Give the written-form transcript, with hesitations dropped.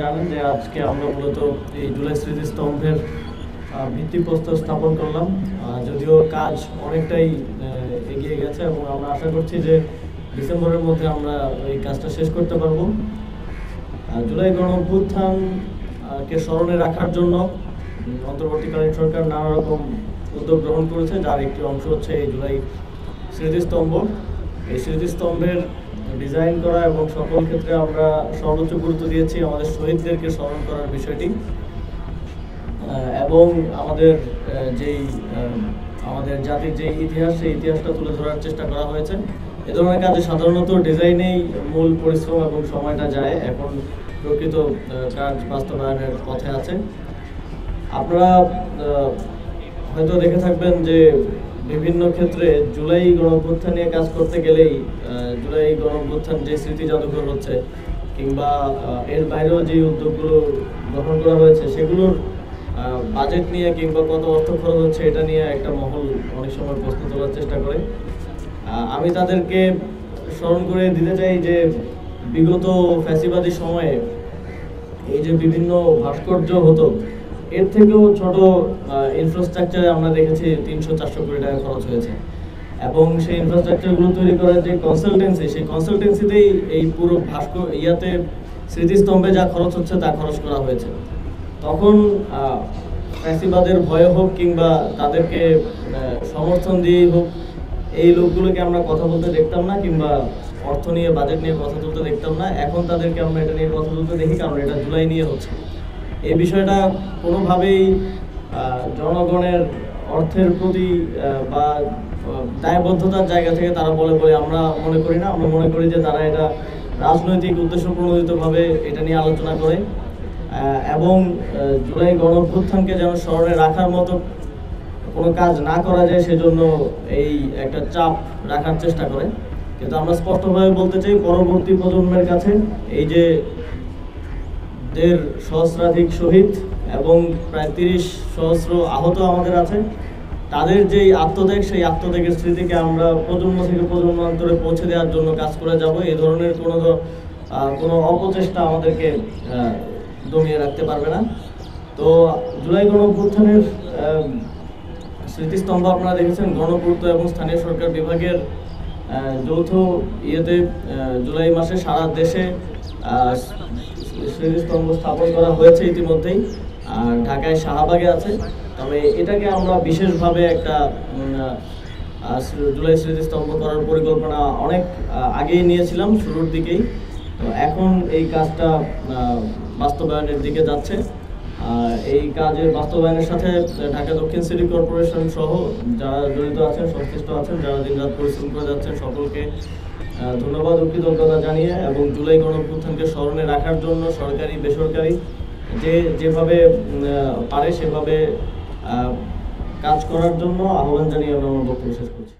জানেন যে আজকে আমরা মূলত এই জুলাই স্মৃতিস্তম্ভের ভিত্তিপ্রস্তর স্থাপন করলাম। যদিও কাজ অনেকটাই এগিয়ে গেছে এবং আমরা আশা করছি যে ডিসেম্বরের মধ্যে আমরা এই কাজটা শেষ করতে পারবো। জুলাই গণঅভ্যুত্থানকে স্মরণে রাখার জন্য অন্তর্বর্তীকালীন সরকার নানা রকম উদ্যোগ গ্রহণ করেছে, যার একটি অংশ হচ্ছে এই জুলাই স্মৃতিস্তম্ভ। এই স্মৃতিস্তম্ভের ডিজাইন করা এবং সকল ক্ষেত্রে আমরা সর্বোচ্চ গুরুত্ব দিয়েছি আমাদের শহীদদেরকে স্মরণ করার বিষয়টি, এবং আমাদের জাতির যে ইতিহাস, সেই ইতিহাসটা তুলে ধরার চেষ্টা করা হয়েছে। এ ধরনের কাজে সাধারণত ডিজাইনেই মূল পরিশ্রম এবং সময়টা যায়, এখন প্রকৃত কাজ বাস্তবায়নের পথে আছে। আপনারা হয়তো দেখে থাকবেন যে বিভিন্ন ক্ষেত্রে জুলাই গণঅভ্যুত্থান নিয়ে কাজ করতে গেলেই জুলাই গণঅভ্যুত্থান যে স্মৃতি জাদুঘর হচ্ছে কিংবা এর বাইরেও যে উদ্যোগগুলো গ্রহণ করা হয়েছে সেগুলোর বাজেট নিয়ে কিংবা কত অর্থ খরচ হচ্ছে এটা নিয়ে একটা মহল অনেক সময় প্রশ্ন তোলার চেষ্টা করে। আমি তাদেরকে স্মরণ করে দিতে চাই যে বিগত ফ্যাসিবাদী সময়ে এই যে বিভিন্ন ভাস্কর্য হতো, এর থেকেও ছোট ইনফ্রাস্ট্রাকচারে আমরা দেখেছি 300-400 কোটি টাকা খরচ হয়েছে, এবং সেই ইনফ্রাস্ট্রাকচারগুলো তৈরি করার যে কনসালটেন্সি, সেই কনসালটেন্সিতেই এই পুরো স্মৃতিস্তম্ভে যা খরচ হচ্ছে তা খরচ করা হয়েছে। তখন ফ্যাসিবাদের ভয়ে হোক কিংবা তাদেরকে সমর্থন দিয়েই হোক, এই লোকগুলোকে আমরা কথা বলতে দেখতাম না কিংবা অর্থ নিয়ে বাজেট নিয়ে কথা তুলতে দেখতাম না। এখন তাদেরকে আমরা এটা নিয়ে কথা তুলতে দেখি, কারণ এটা জুলাই নিয়ে হচ্ছে। এই বিষয়টা কোনোভাবেই জনগণের অর্থের প্রতি বা দায়বদ্ধতার জায়গা থেকে তারা বলে আমরা মনে করি না। আমরা মনে করি যে তারা এটা রাজনৈতিক উদ্দেশ্য প্রণোদিতভাবে এটা নিয়ে আলোচনা করে এবং জুলাই গণঅভ্যুত্থানকে যেন স্মরণে রাখার মতো কোনো কাজ না করা যায় সেজন্য এই একটা চাপ রাখার চেষ্টা করে। কিন্তু আমরা স্পষ্টভাবে বলতে চাই, পরবর্তী প্রজন্মের কাছে এই যে 1.5 সহস্রাধিক শহীদ এবং প্রায় 30 সহস্র আহত আমাদের আছে, তাদের যেই আত্মত্যাগ, সেই আত্মত্যাগের স্মৃতিকে আমরা প্রজন্ম থেকে প্রজন্মান্তরে পৌঁছে দেওয়ার জন্য কাজ করে যাব। এই ধরনের কোনো অপচেষ্টা আমাদেরকে দমিয়ে রাখতে পারবে না। তো জুলাই গণঅভ্যুত্থানের স্মৃতিস্তম্ভ আপনারা দেখেছেন, গণপূর্ত এবং স্থানীয় সরকার বিভাগের যৌথ ইয়েতে জুলাই মাসে সারা দেশে স্মৃতিস্তম্ভ স্থাপন করা হয়েছে ইতিমধ্যেই, আর ঢাকায় শাহবাগে আছে। তবে এটাকে আমরা বিশেষভাবে একটা জুলাই স্মৃতিস্তম্ভ করার পরিকল্পনা অনেক আগেই নিয়েছিলাম, শুরুর দিকেই। তো এখন এই কাজটা বাস্তবায়নের দিকে যাচ্ছে। এই কাজের বাস্তবায়নের সাথে ঢাকা দক্ষিণ সিটি কর্পোরেশন সহ যারা জড়িত আছেন, সংশ্লিষ্ট আছেন, যারা দিনরাত পরিশ্রম করে যাচ্ছেন, সকলকে ধন্যবাদ ও কৃতজ্ঞতা জানিয়ে এবং জুলাই গণঅভ্যুত্থানকে স্মরণে রাখার জন্য সরকারি বেসরকারি যেভাবে পারে সেভাবে কাজ করার জন্য আহ্বান জানিয়ে আমরা আমার বক্তব্য শেষ করছি।